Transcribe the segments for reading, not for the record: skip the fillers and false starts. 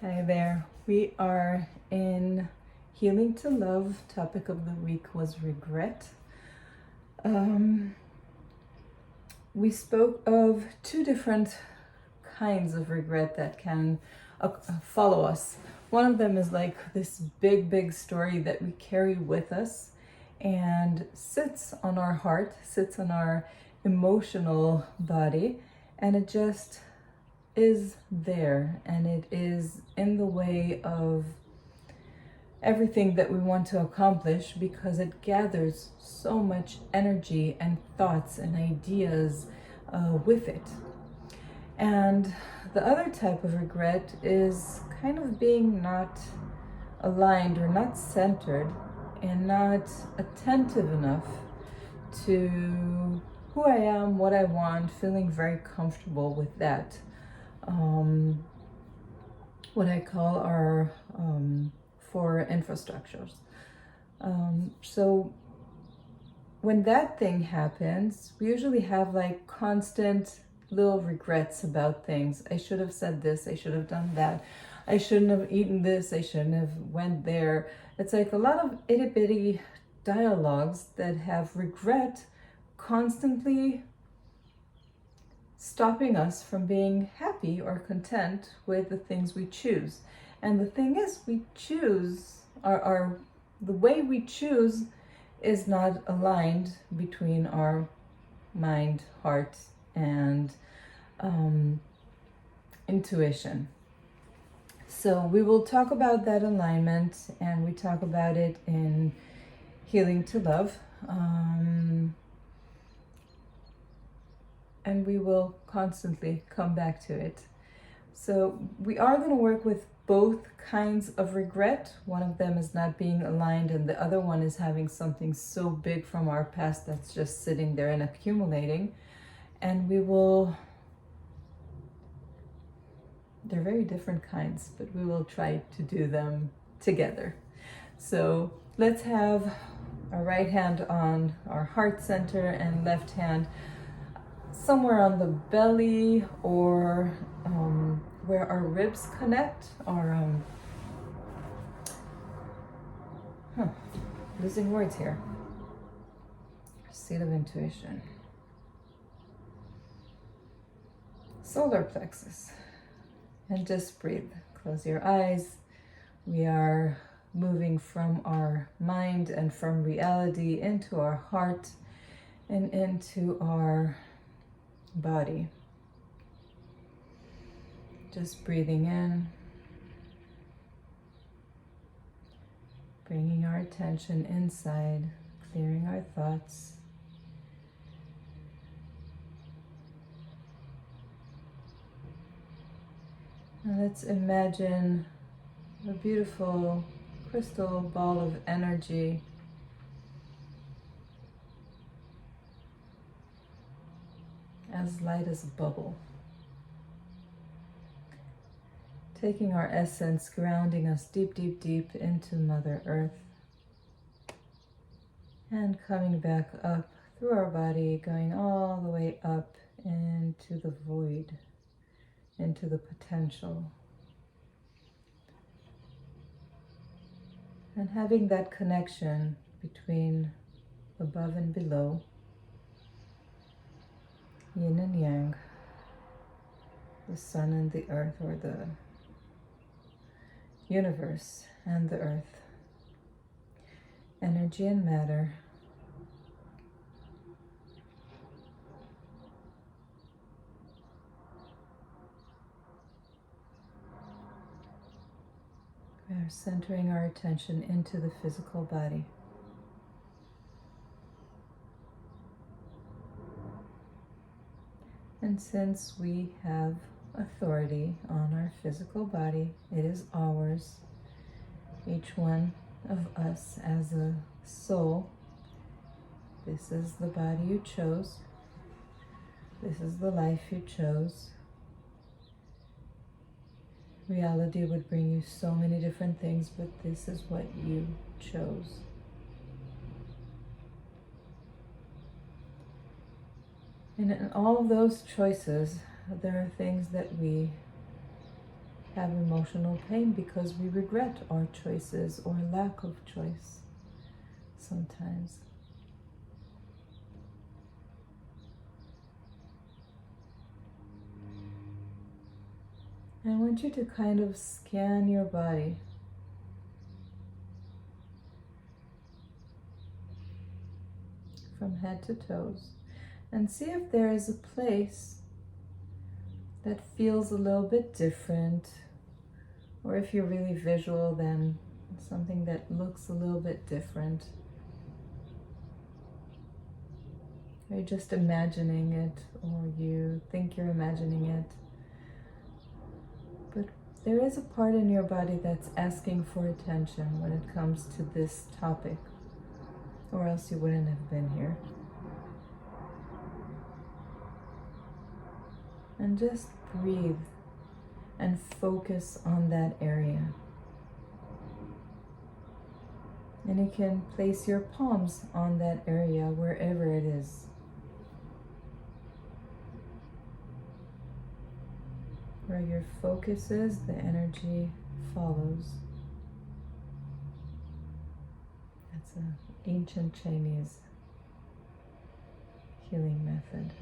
Hi there. We are in Healing to Love. Topic of the week was regret. We spoke of two different kinds of regret that can follow us. One of them is like this big story that we carry with us and sits on our heart, sits on our emotional body, and it just is there, and it is in the way of everything that we want to accomplish because it gathers so much energy and thoughts and ideas with it. And the other type of regret is kind of being not aligned or not centered and not attentive enough to who I am, what I want, feeling very comfortable with that. What I call our four infrastructures. So when that thing happens, we usually have like constant little regrets about things. I should have said this, I should have done that, I shouldn't have eaten this, I shouldn't have went there. It's like a lot of itty bitty dialogues that have regret constantly stopping us from being happy or content with the things we choose. And the thing is, we choose, the way we choose is not aligned between our mind, heart, and intuition. So we will talk about that alignment, and we talk about it in Healing to Love. And we will constantly come back to it. So we are going to work with both kinds of regret. One of them is not being aligned, and the other one is having something so big from our past that's just sitting there and accumulating. And they're very different kinds, but we will try to do them together. So let's have our right hand on our heart center and left hand somewhere on the belly, or where our ribs connect, or losing words here. Seat of intuition. Solar plexus. And just breathe. Close your eyes. We are moving from our mind and from reality into our heart and into our body. Just breathing in, bringing our attention inside, clearing our thoughts. And let's imagine a beautiful crystal ball of energy as light as a bubble, taking our essence, grounding us deep into Mother Earth, and coming back up through our body, going all the way up into the void, into the potential. And having that connection between above and below, yin and yang, the sun and the earth, or the universe and the earth, energy and matter. We are centering our attention into the physical body. And since we have authority on our physical body, it is ours. Each one of us as a soul, this is the body you chose. This is the life you chose. Reality would bring you so many different things, but this is what you chose. And in all of those choices, there are things that we have emotional pain because we regret our choices or lack of choice sometimes. And I want you to kind of scan your body. From head to toes. And see if there is a place that feels a little bit different. Or if you're really visual, then something that looks a little bit different. Or you're just imagining it, or you think you're imagining it. But there is a part in your body that's asking for attention when it comes to this topic, or else you wouldn't have been here. And just breathe and focus on that area. And you can place your palms on that area wherever it is. Where your focus is, the energy follows. That's an ancient Chinese healing method.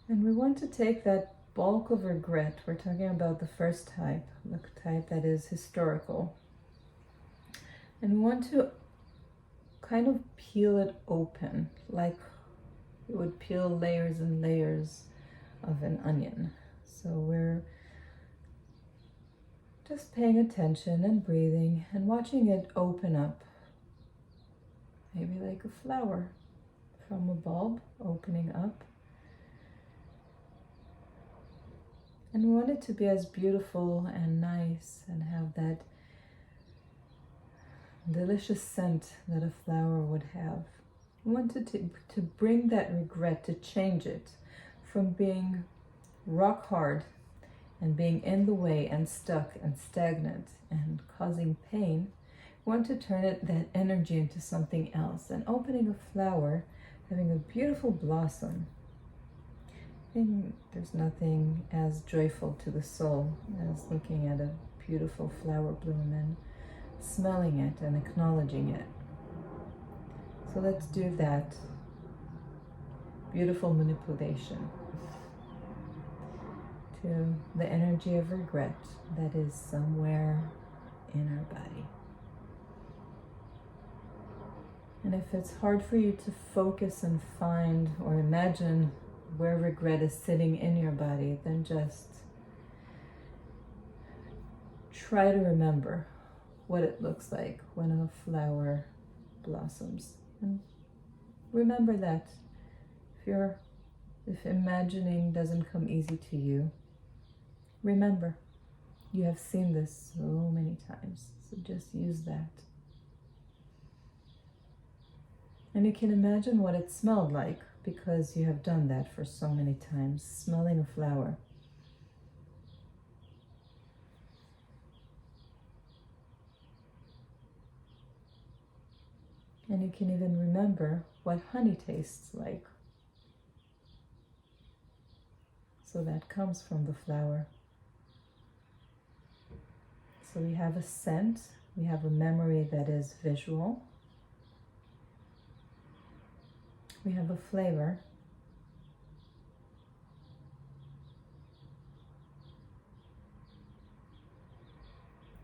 And we want to take that bulk of regret. We're talking about the first type, the type that is historical. And we want to kind of peel it open, like you would peel layers and layers of an onion. So we're just paying attention and breathing and watching it open up. Maybe like a flower from a bulb opening up. And we want it to be as beautiful and nice and have that delicious scent that a flower would have. We wanted to bring that regret, to change it from being rock hard and being in the way and stuck and stagnant and causing pain. We want to turn that energy into something else, and opening a flower, having a beautiful blossom. And there's nothing as joyful to the soul as looking at a beautiful flower bloom and smelling it and acknowledging it. So let's do that beautiful manipulation to the energy of regret that is somewhere in our body. And if it's hard for you to focus and find or imagine where regret is sitting in your body, then just try to remember what it looks like when a flower blossoms. And remember that. If imagining doesn't come easy to you, remember, you have seen this so many times, so just use that. And you can imagine what it smelled like, because you have done that for so many times, smelling a flower. And you can even remember what honey tastes like. So that comes from the flower. So we have a scent, we have a memory that is visual. We have a flavor.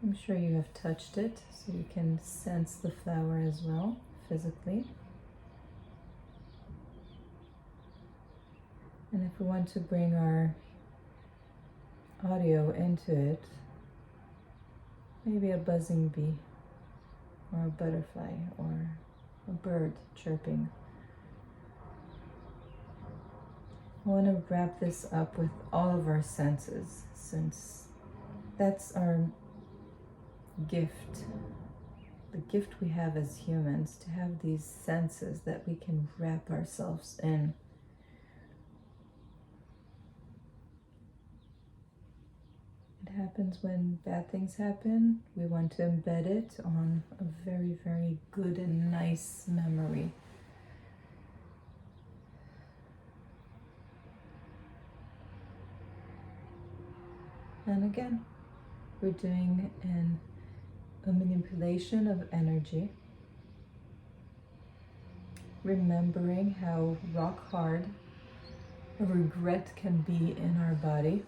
I'm sure you have touched it, so you can sense the flower as well, physically. And if we want to bring our audio into it, maybe a buzzing bee, or a butterfly, or a bird chirping. I want to wrap this up with all of our senses, since that's our gift, the gift we have as humans, to have these senses that we can wrap ourselves in. It happens when bad things happen, we want to embed it on a very, very good and nice memory. And again, we're doing a manipulation of energy, remembering how rock hard a regret can be in our body.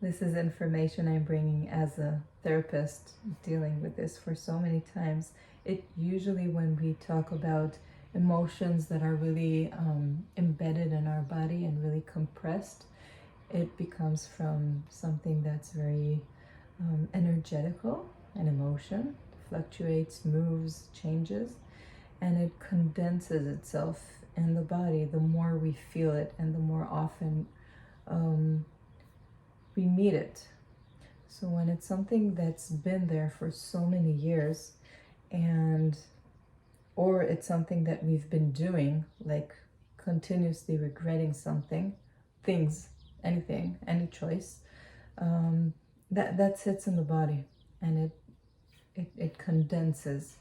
This is information I'm bringing as a therapist dealing with this for so many times. It usually, when we talk about emotions that are really embedded in our body and really compressed, it becomes from something that's very energetical, an emotion, fluctuates, moves, changes, and it condenses itself in the body the more we feel it and the more often we meet it. So when it's something that's been there for so many years, or it's something that we've been doing, like continuously regretting something, things, anything, any choice, that sits in the body, and it condenses.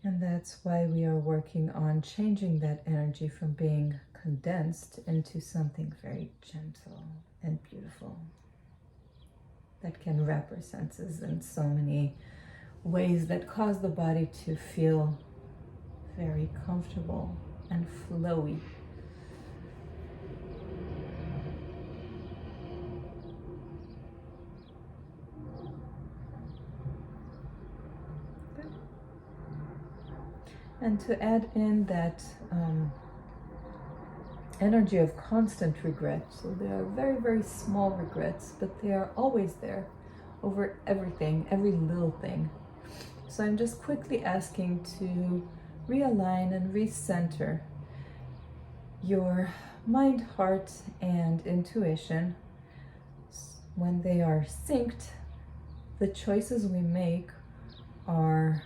And that's why we are working on changing that energy from being condensed into something very gentle and beautiful that can wrap our senses in so many ways that cause the body to feel very comfortable and flowy. And to add in that energy of constant regret, so there are very, very small regrets, but they are always there over everything, every little thing. So I'm just quickly asking to realign and recenter your mind, heart, and intuition. When they are synced, the choices we make are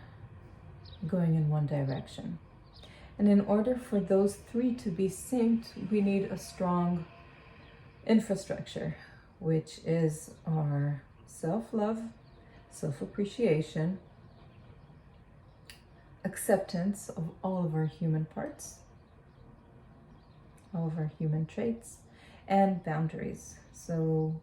going in one direction. And in order for those three to be synced, we need a strong infrastructure, which is our self-love, self-appreciation, acceptance of all of our human parts, all of our human traits, and boundaries. So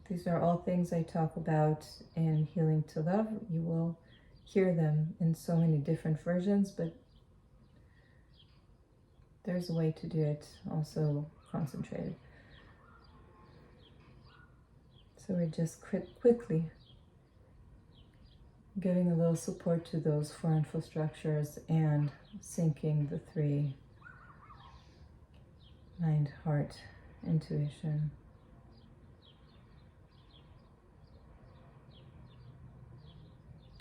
these are all things I talk about in Healing2Love. You will hear them in so many different versions, but there's a way to do it also concentrated. So we're just quickly giving a little support to those four infrastructures and syncing the three: mind, heart, intuition.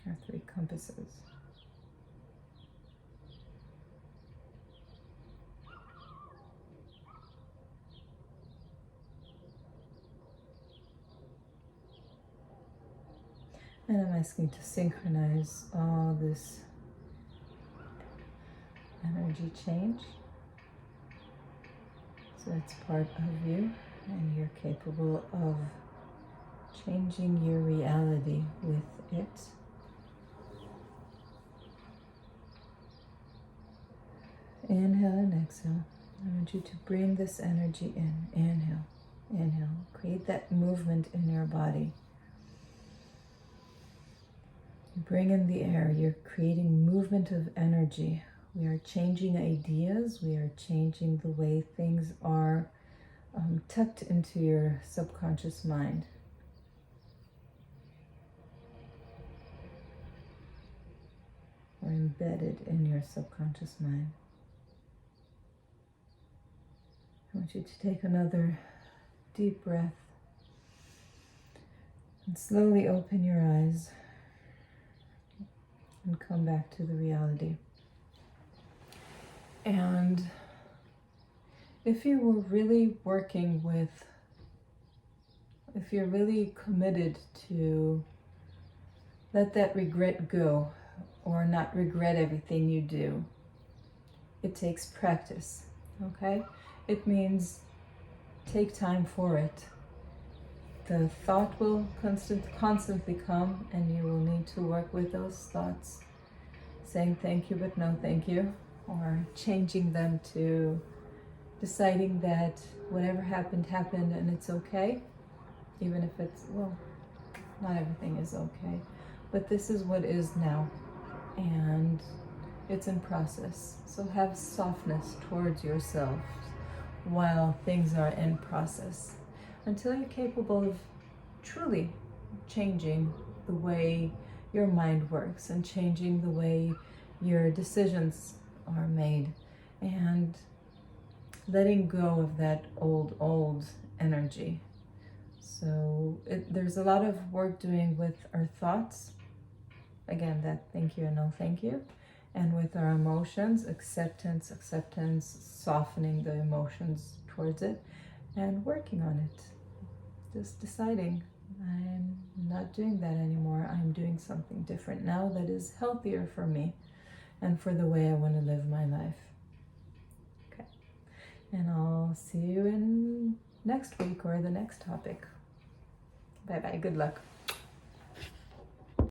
Our three compasses. And I'm asking to synchronize all this energy change. So it's part of you, and you're capable of changing your reality with it. Inhale and exhale. I want you to bring this energy in. Inhale, inhale. Create that movement in your body. Bring in the air. You're creating movement of energy. We are changing ideas. We are changing the way things are tucked into your subconscious mind. Or embedded in your subconscious mind. I want you to take another deep breath and slowly open your eyes and come back to the reality. And if you were really working with, if you're really committed to let that regret go or not regret everything you do, It takes practice, okay? It means take time for it. The thought will constantly come, and you will need to work with those thoughts, saying thank you but no thank you, or changing them to deciding that whatever happened happened and it's okay, even if it's, well, not everything is okay, but this is what is now, and it's in process. So have softness towards yourself while things are in process, until you're capable of truly changing the way your mind works and changing the way your decisions are made, and letting go of that old energy. So there's a lot of work doing with our thoughts. Again, that thank you and no thank you. And with our emotions, acceptance, softening the emotions towards it and working on it. Just deciding, I'm not doing that anymore. I'm doing something different now that is healthier for me and for the way I want to live my life. Okay. And I'll see you in next week or the next topic. Bye-bye. Good luck.